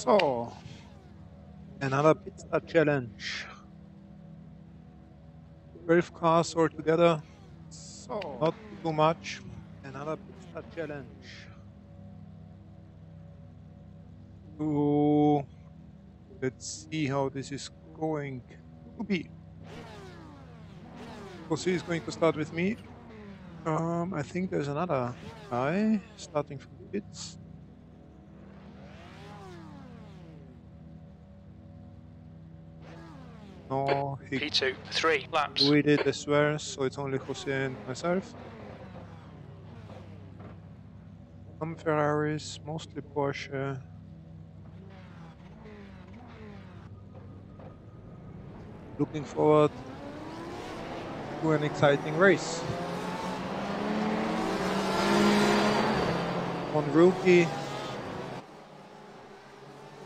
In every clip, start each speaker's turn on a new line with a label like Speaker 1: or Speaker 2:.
Speaker 1: So, another Pitstart challenge. 12 cars altogether. So, not too much. Another Pitstart challenge. So, let's see how this is going to be. Jose is going to start with me. I think there's another guy starting from the pits. No,
Speaker 2: P2, 3 laps.
Speaker 1: we did as well, so it's only Jose and myself. Some Ferraris, mostly Porsche. Looking forward to an exciting race. One rookie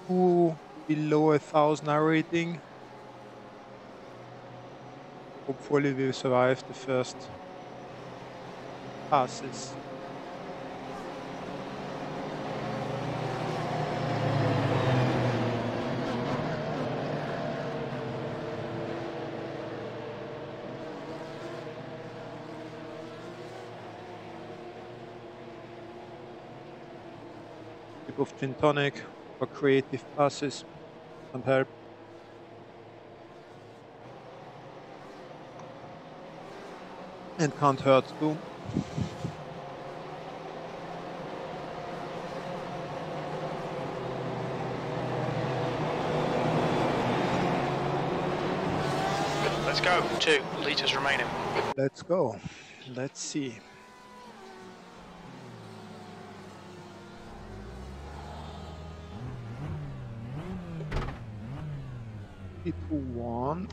Speaker 1: who below 1,000 R rating. Hopefully we'll survive the first passes. Sip of gin tonic for creative passes and help. And can't hurt too.
Speaker 2: Let's go. 2 litres remaining.
Speaker 1: Let's go. Let's see. P21.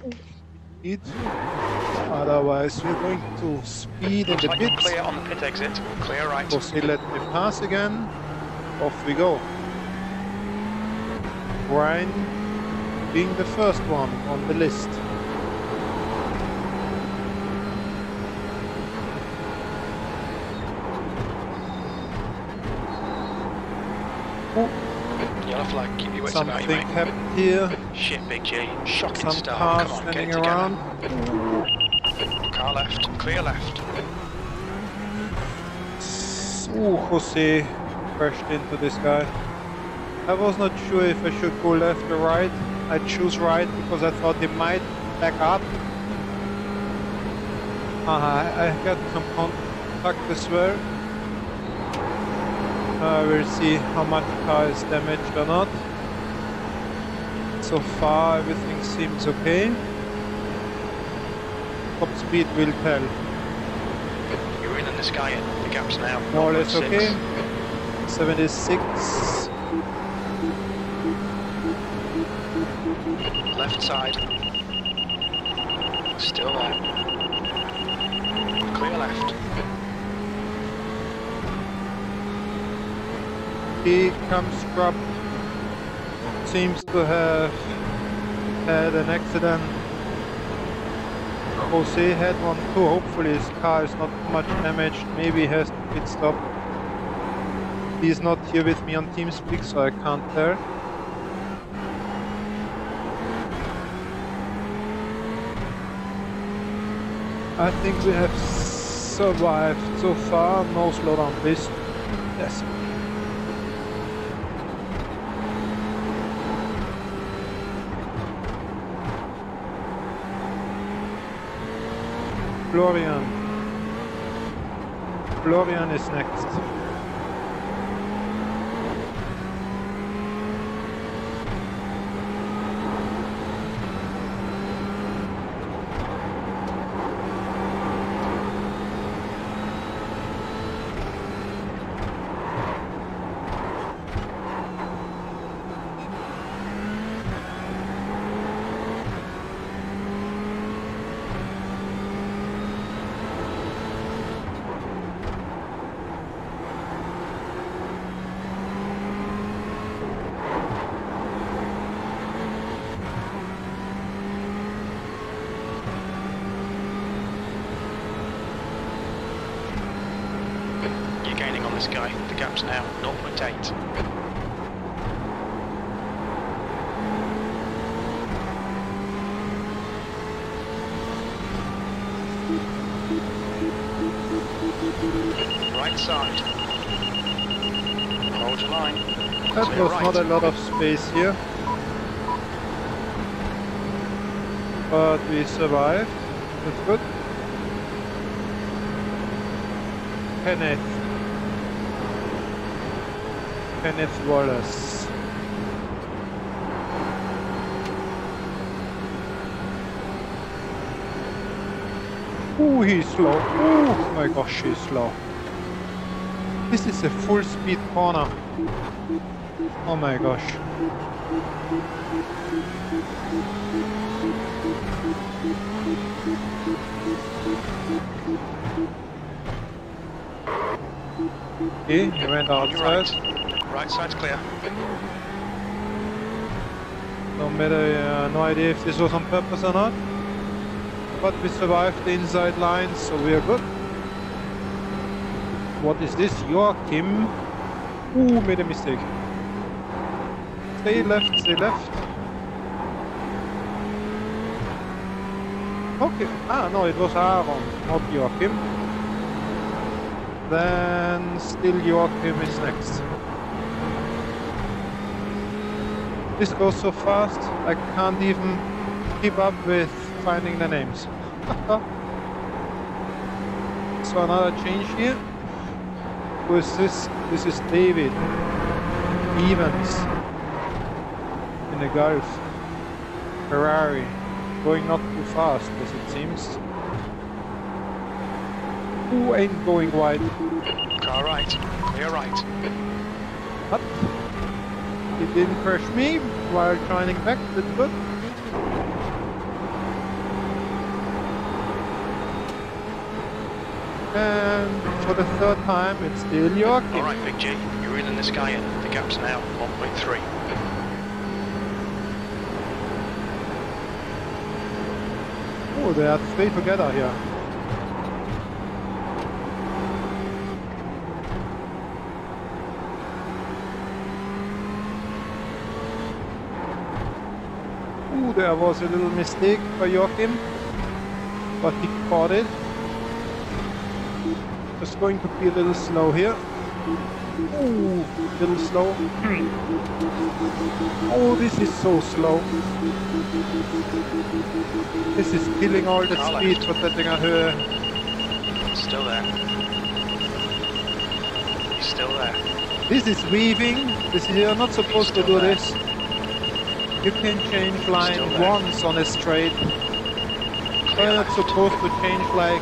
Speaker 1: Otherwise, we're going to speed in the
Speaker 2: Looks like you're
Speaker 1: pits.
Speaker 2: clear on the pit exit. Clear right.
Speaker 1: Jose let me pass again. Off we go. Brian being the first one on the list.
Speaker 2: Yellow flag. Keep your wits about you,
Speaker 1: Something
Speaker 2: mate.
Speaker 1: happened here.
Speaker 2: Shit, Big G. Shocking
Speaker 1: Some
Speaker 2: start.
Speaker 1: cars
Speaker 2: Come on, get it
Speaker 1: standing
Speaker 2: together.
Speaker 1: around.
Speaker 2: Car left. Clear left.
Speaker 1: Ooh, Jose crashed into this guy. I was not sure if I should go left or right. I choose right because I thought he might back up. I got some contact as well. We'll see how much the car is damaged or not. So far everything seems okay. Top speed will tell.
Speaker 2: You're in the sky in. The gap's now.
Speaker 1: More or less
Speaker 2: 0.6.
Speaker 1: okay. 76.
Speaker 2: Left side. Still there. Clear left.
Speaker 1: He comes drop. Seems to have had an accident. Jose had one too. Hopefully his car is not too much damaged. Maybe he has to pit stop. He's not here with me on TeamSpeak, so I can't tell. I think we have survived so far. No slowdown, please. Yes. Florian. Florian is next.
Speaker 2: You're gaining on this guy. The gap's now 0.8. side. Hold your line.
Speaker 1: That
Speaker 2: Clear
Speaker 1: was
Speaker 2: right.
Speaker 1: not a lot of space here. But we survived. That's good. Kenneth Wallace. Ooh, he's slow. Oh my gosh, he's slow. This is a full speed corner. Oh my gosh. Okay, he went outside.
Speaker 2: Right side's clear.
Speaker 1: No matter, no idea if this was on purpose or not. But we survived the inside lines, so we are good. What is this? Joachim? Ooh, made a mistake. Stay left, stay left. Okay, no, it was Aaron, not Joachim. Then still Joachim is next. This goes so fast, I can't even keep up with finding the names. So another change here. Who is this? This is David Evans in the Gulf. Ferrari, going not too fast as it seems. Who ain't going wide?
Speaker 2: Car right. Clear right.
Speaker 1: What? He didn't crash me while turning back, that's good. And for the third time, it's still Joachim.
Speaker 2: Alright, Big G, you're reeling this guy in. The gap's now 1.3.
Speaker 1: Oh, there are three together here. Ooh, there was a little mistake by Joachim, but he caught it. Just going to be a little slow here. Ooh, a little slow. Oh, this is so slow. This is killing all the speed for Tettingerhöhe.
Speaker 2: Still there. He's still there.
Speaker 1: This is weaving. You're not supposed to do this. You can change line once on a straight. You're not supposed to change like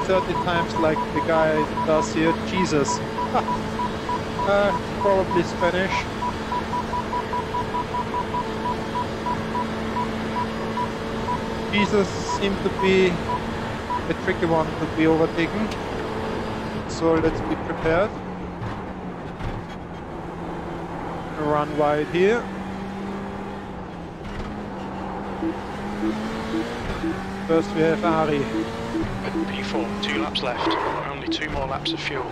Speaker 1: 30 times like the guy does here. Jesus. Probably Spanish. Jesus seemed to be a tricky one to be overtaken. So let's be prepared. Run wide here. First we have Ari.
Speaker 2: P4, 2 laps left. Only 2 more laps of fuel.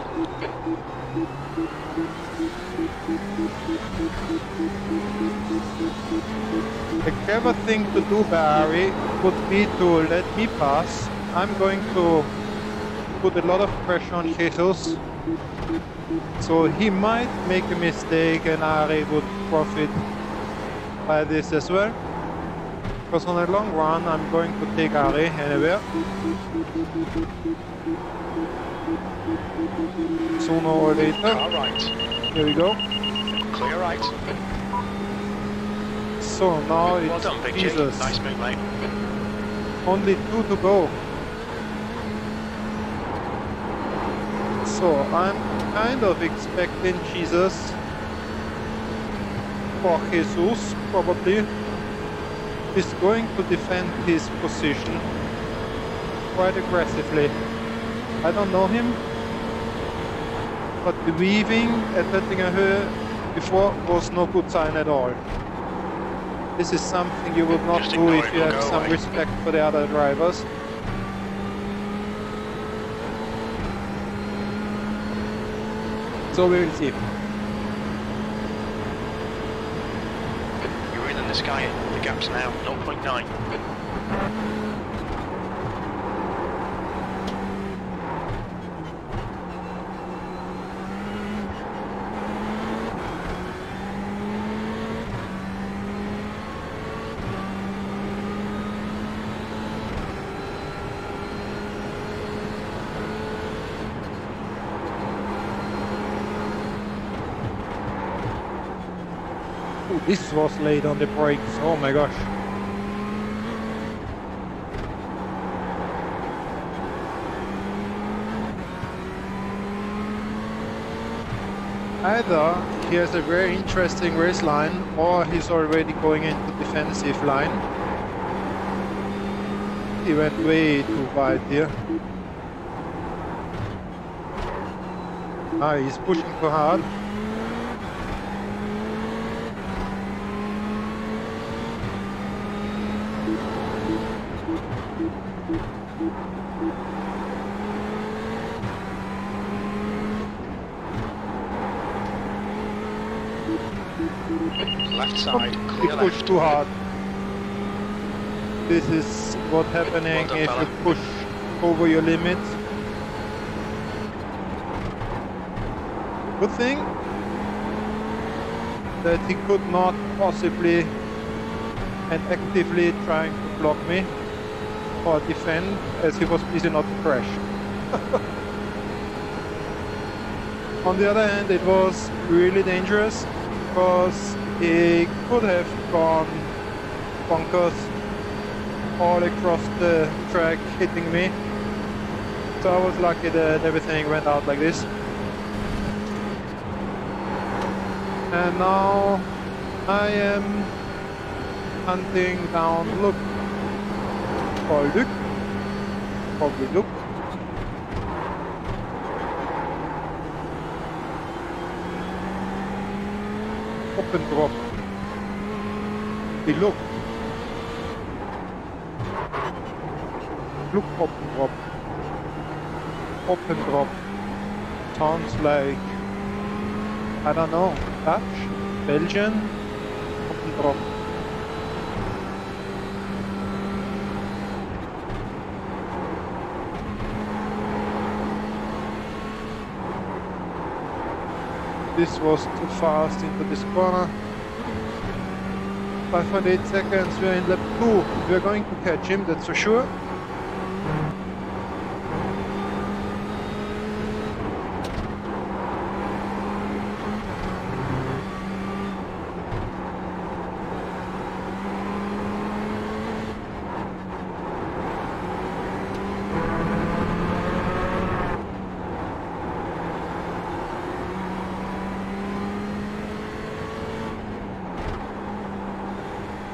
Speaker 1: The clever thing to do by Ari would be to let me pass. I'm going to put a lot of pressure on Jesus. So he might make a mistake and Ari would profit by this as well. Because on a long run, I'm going to take Ari anywhere. Sooner or later.
Speaker 2: Car right.
Speaker 1: Here we go.
Speaker 2: Clear right.
Speaker 1: So now
Speaker 2: Well
Speaker 1: it's
Speaker 2: done, Big G.
Speaker 1: Jesus.
Speaker 2: Nice move, mate.
Speaker 1: Only 2 to go. So I'm kind of expecting Jesus, or Jesus probably, is going to defend his position quite aggressively. I don't know him, but the weaving at Tettingerhöhe before was no good sign at all. This is something you would not
Speaker 2: Just
Speaker 1: do
Speaker 2: ignore
Speaker 1: if
Speaker 2: it,
Speaker 1: you
Speaker 2: it'll
Speaker 1: have
Speaker 2: go
Speaker 1: some
Speaker 2: away.
Speaker 1: respect for the other drivers. So we will see.
Speaker 2: You're reeling this guy in. The gap's now 0.9.
Speaker 1: This was late on the brakes, oh my gosh. Either he has a very interesting race line or he's already going into defensive line. He went way too wide here. Ah, he's pushing too hard.
Speaker 2: Left side,
Speaker 1: He
Speaker 2: clear
Speaker 1: pushed
Speaker 2: left.
Speaker 1: too hard. This is what's happening
Speaker 2: Well done,
Speaker 1: if
Speaker 2: fella.
Speaker 1: you push over your limits. Good thing that he could not possibly and actively trying to block me or defend, as he was busy not to crash. On the other hand, it was really dangerous because he could have gone bonkers all across the track hitting me. So I was lucky that everything went out like this. And now I am hunting down Luke. Or Luke. Probably Luke. Up and drop. Hey, look. Look, up and drop. Up and drop. Sounds like, I don't know, Dutch? Belgian? Up and drop. This was too fast into this corner. 5.8 seconds, we're in lap 2. We're going to catch him, that's for sure.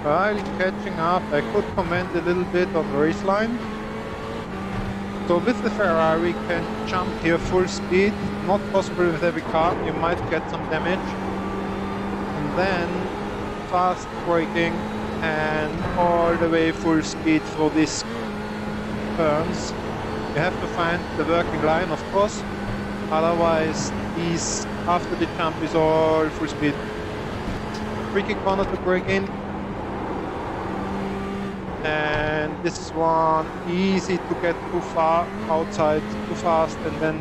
Speaker 1: While catching up, I could comment a little bit on the race line. So with the Ferrari, you can jump here full speed. Not possible with every car, you might get some damage. And then fast braking and all the way full speed through these turns. You have to find the working line, of course. Otherwise, these after the jump is all full speed. Tricky corner to brake in. And this is one easy to get too far outside too fast and then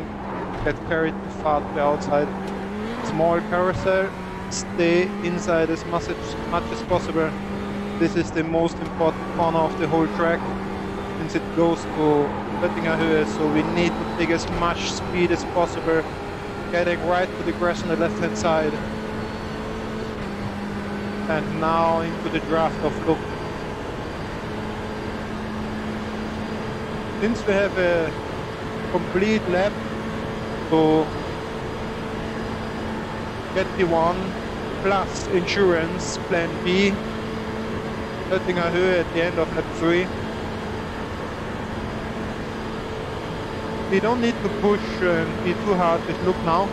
Speaker 1: get carried too far to the outside. Small carousel, stay inside as much as possible. This is the most important corner of the whole track since it goes to Oettinger Höhe, so we need to take as much speed as possible, getting right to the grass on the left hand side. And now into the draft of Luke. Since we have a complete lap to get the one plus insurance plan B, Oettinger Höhe at the end of lap 3. We don't need to push and be too hard with Luke now,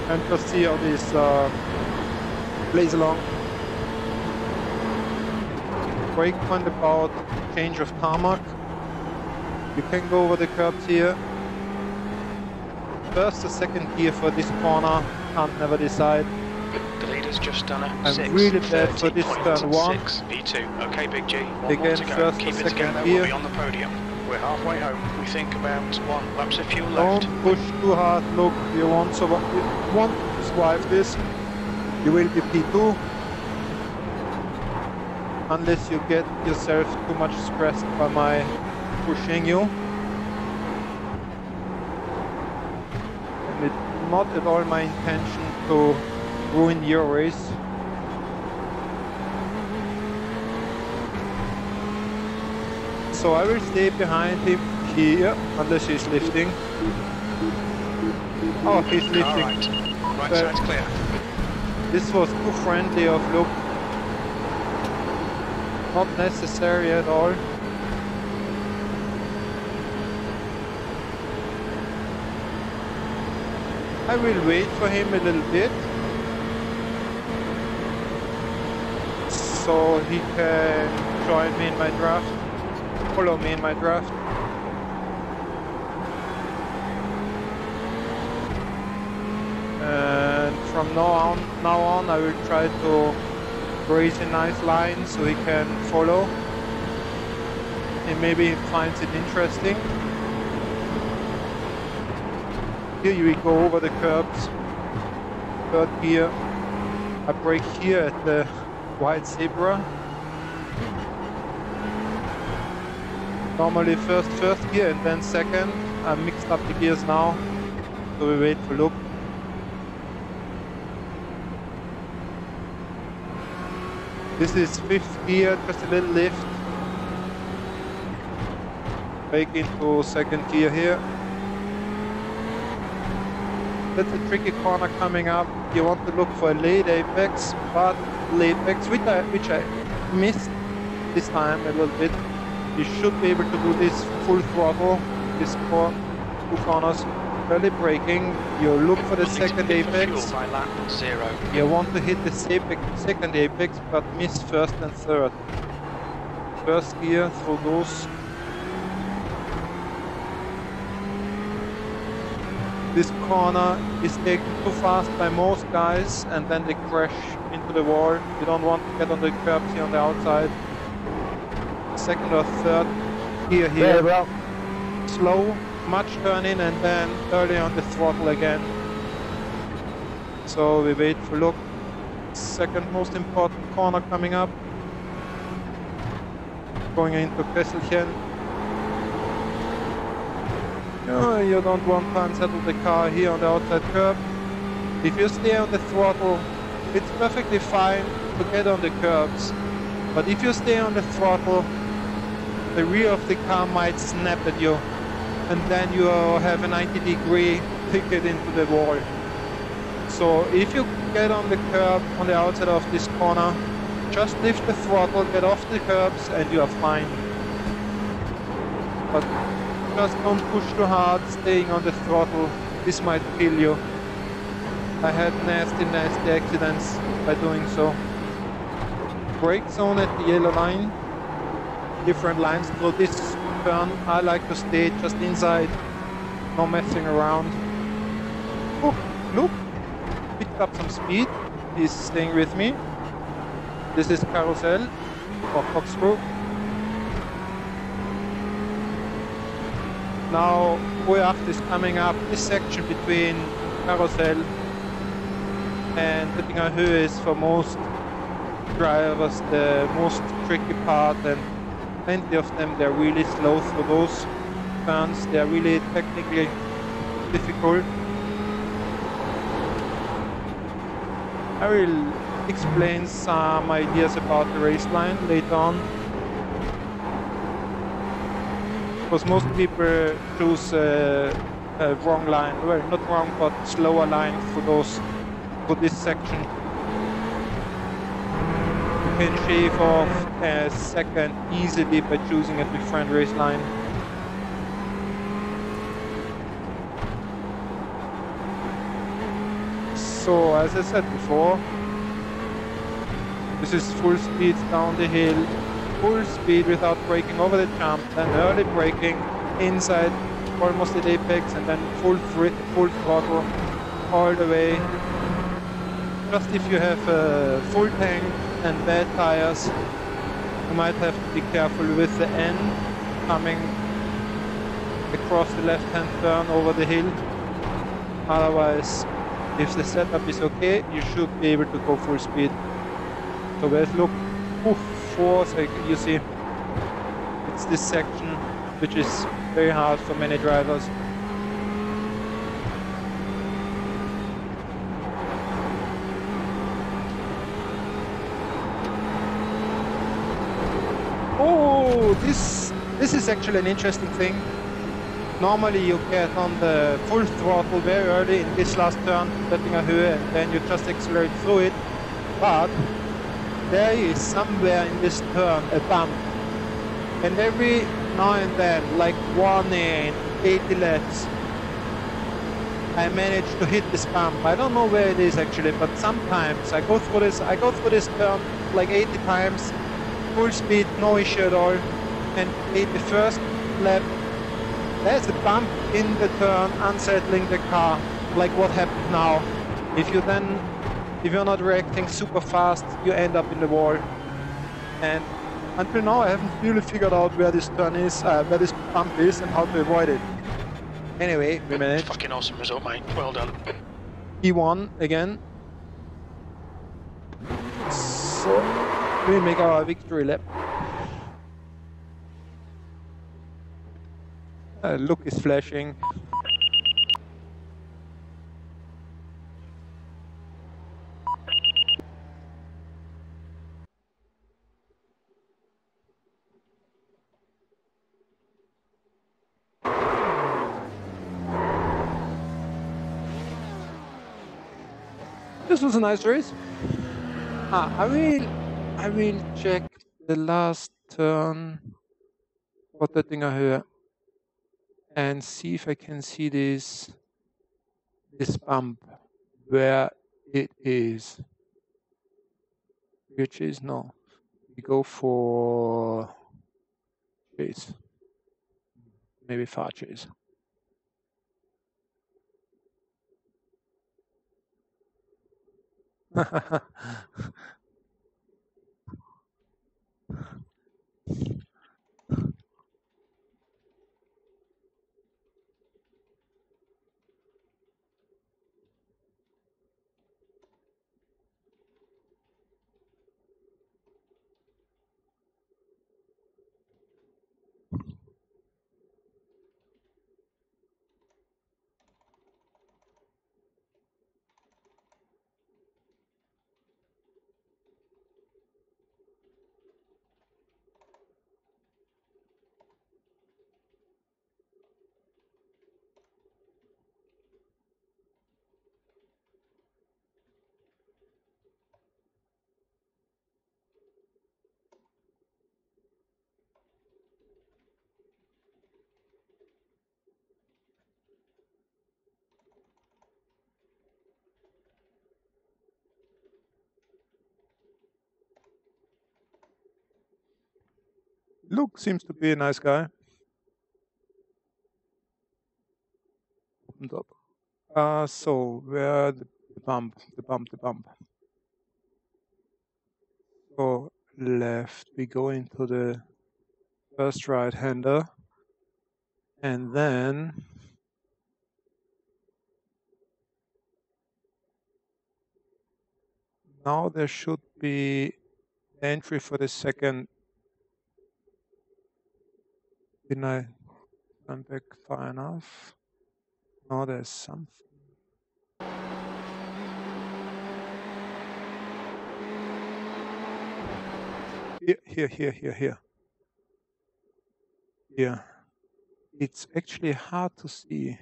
Speaker 1: and just see how this plays along. Brake point about change of tarmac. You can go over the curbs here. First or second gear for this corner, can't never decide.
Speaker 2: The leader's just done a
Speaker 1: I'm really bad for this turn 1.
Speaker 2: V2. Okay, Big G. One more
Speaker 1: Again,
Speaker 2: to go.
Speaker 1: first
Speaker 2: Keep
Speaker 1: or
Speaker 2: it
Speaker 1: second
Speaker 2: together.
Speaker 1: gear.
Speaker 2: We'll be on the podium. We're halfway home. We think about one laps of fuel left.
Speaker 1: Don't push too hard, look, you want to survive this. You will be P2. Unless you get yourself too much stressed by my pushing you. And it's not at all my intention to ruin your race. So I will stay behind him here, unless he's lifting. Oh, he's lifting.
Speaker 2: Right side's clear.
Speaker 1: This was too friendly of Luke. Not necessary at all. I will wait for him a little bit, so he can join me in my draft, follow me in my draft. And from now on I will try to raise a nice line so he can follow, and maybe he finds it interesting. Here we go over the curbs, third gear. I brake here at the white zebra. Normally first gear and then second. I mixed up the gears now, so we wait for Luke. This is fifth gear, just a little lift. Brake into second gear here. That's a tricky corner coming up. You want to look for a late apex, but late apex, which I missed this time a little bit. You should be able to do this full throttle, this two corners, early braking. You look for the second apex.
Speaker 2: By lap 0.
Speaker 1: You want to hit the second apex, but miss first and third. First gear through those. This corner is taken too fast by most guys, and then they crash into the wall. You don't want to get on the curbs here on the outside. Second or third gear here.
Speaker 3: Well.
Speaker 1: Slow, much turn in, and then early on the throttle again. So we wait for Luke. Second most important corner coming up. Going into Kesselchen. You don't want to unsettle the car here on the outside curb. If you stay on the throttle, it's perfectly fine to get on the curbs. But if you stay on the throttle, the rear of the car might snap at you, and then you have a 90-degree ticket into the wall. So if you get on the curb on the outside of this corner, just lift the throttle, get off the curbs, and you are fine. But just don't push too hard, staying on the throttle. This might kill you. I had nasty accidents by doing so. Brake zone at the yellow line. Different lines through this turn. I like to stay just inside, no messing around. Oh, look! Picked up some speed. He's staying with me. This is carousel or corkscrew. Now P12 is coming up. This section between carousel and Oettinger Höhe is for most drivers the most tricky part, and plenty of them, they're really slow through those turns. They're really technically difficult. I will explain some ideas about the race line later on. Because most people choose a wrong line, well, not wrong, but slower line for this section. You can shave off a second easily by choosing a different race line. So, as I said before, this is full speed down the hill. Full speed without braking over the jump, then early braking inside almost at apex, and then full throttle all the way. Just if you have a full tank and bad tires, you might have to be careful with the N coming across the left-hand turn over the hill. Otherwise, if the setup is okay, you should be able to go full speed. So let's look. You see, it's this section which is very hard for many drivers. Oh, this This is actually an interesting thing. Normally you get on the full throttle very early in this last turn, setting a Höhe, and then you just accelerate through it. But there is somewhere in this turn a bump. And every now and then, like 1 in 80 laps, I manage to hit this bump. I don't know where it is actually, but sometimes I go through this turn like 80 times, full speed, no issue at all. And the first lap, there's a bump in the turn, unsettling the car, like what happened now. If you're not reacting super fast, you end up in the wall. And until now, I haven't really figured out where this turn is, where this bump is, and how to avoid it. Anyway, we managed.
Speaker 2: Fucking awesome result, mate. Well done.
Speaker 1: P1 again. So we make our victory lap. Look is flashing. This was a nice race. I will check the last turn for Töttinger Höhe and see if I can see this bump where it is. Rear chase? No. We go for chase. Maybe far chase. Luke seems to be a nice guy. Opened up. So where the bump. So left, we go into the first right-hander, and then now there should be entry for the second. Didn't I turn back far enough? No, there's something. Here. Here. It's actually hard to see.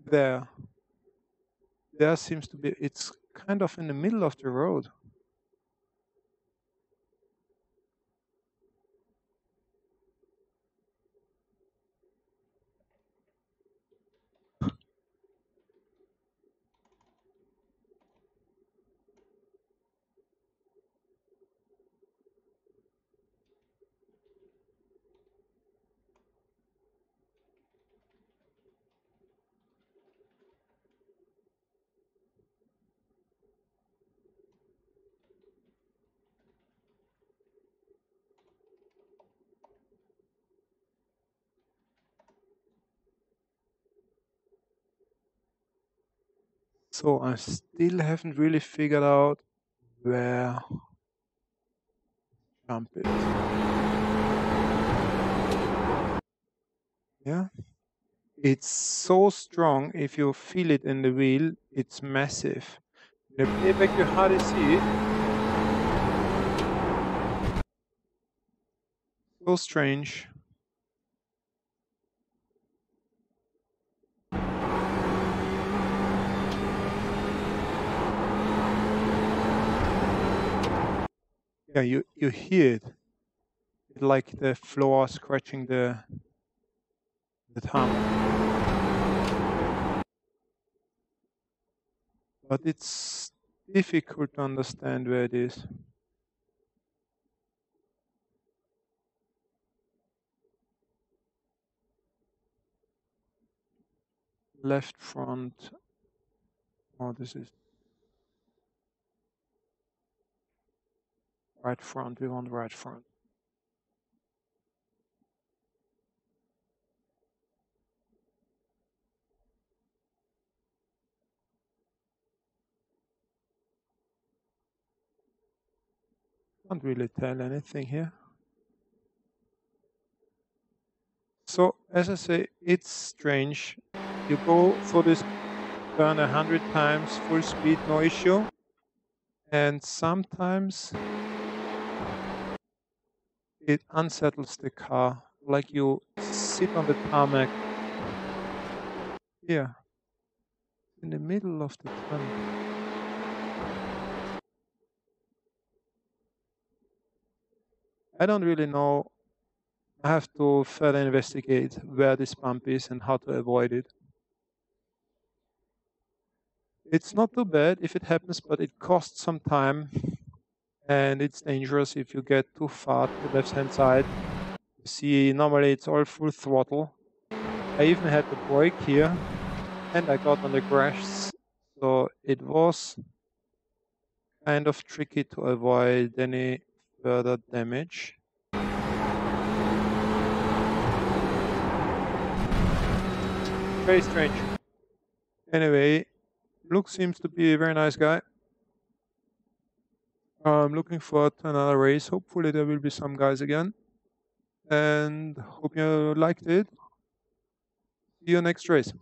Speaker 1: There seems to be, it's kind of in the middle of the road. So I still haven't really figured out where jump is. Yeah. It's so strong. If you feel it in the wheel, it's massive. Can you play back your HDC? So strange. Yeah, you hear it. It's like the floor scratching the tarmac. But it's difficult to understand where it is. Left front. Oh, this is right front. We want right front. Can't really tell anything here. So, as I say, it's strange. You go for this turn 100 times, full speed, no issue. And sometimes it unsettles the car, like you sit on the tarmac here, in the middle of the turn. I don't really know. I have to further investigate where this bump is and how to avoid it. It's not too bad if it happens, but it costs some time and it's dangerous if you get too far to the left-hand side. You see, normally it's all full throttle. I even had the brake here and I got on the grass, so it was kind of tricky to avoid any further damage. Very strange. Anyway, Luke seems to be a very nice guy. I'm looking forward to another race. Hopefully there will be some guys again. And hope you liked it. See you next race.